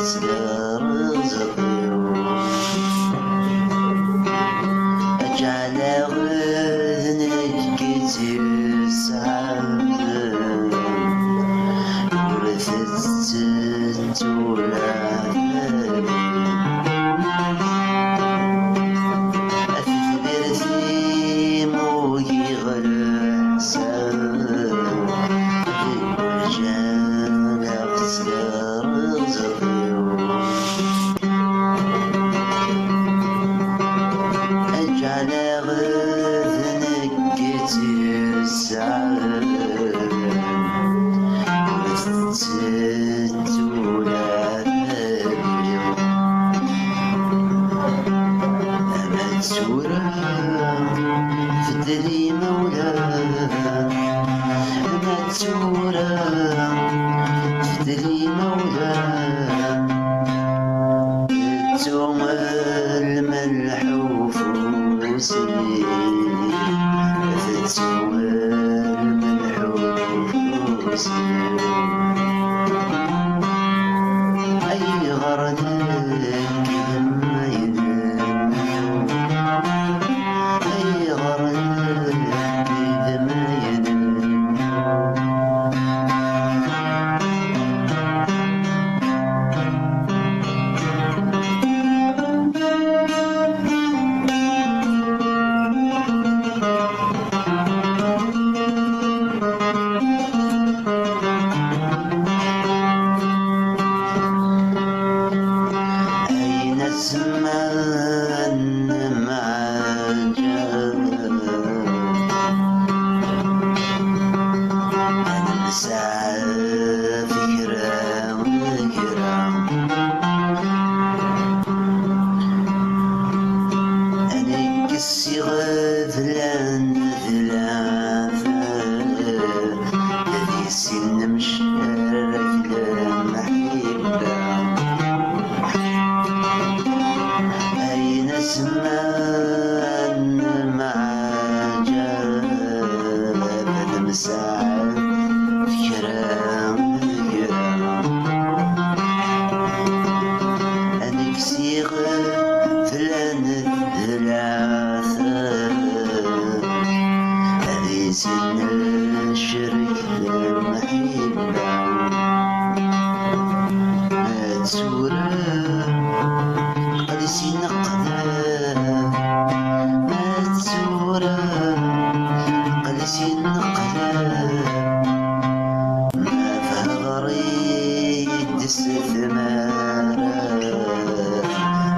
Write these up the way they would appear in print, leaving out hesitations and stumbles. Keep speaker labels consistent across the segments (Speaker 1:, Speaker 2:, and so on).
Speaker 1: أصدار زقيو أجعل غذنك تسعد ورثت التولاد أثبر ثيمو يغلع سام الرجال أصدار زقيو أجعل غذنك تسعد ورثت التولاد أمد سورة فدري مولاه أمد سورة فدري مولاه توم الملح وفوسي توم الملح وفوسي أي غردك لما ينام أي غردك لما ينام أين الزمان مع الجاه أنا مسعى فكرة وكرة أنا قسي غفلان ثلاثة الذي سن مشارك لمحبة أين الزمان مع جاب مساعد فكرة أنك سيغ فلان ثلاثة هذه سن الشرك المحبة ما تسورة قدسي نقدام ما تسورة قدسي نقدام ما فغريد استثمارا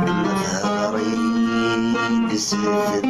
Speaker 1: ما فغريد استثمارا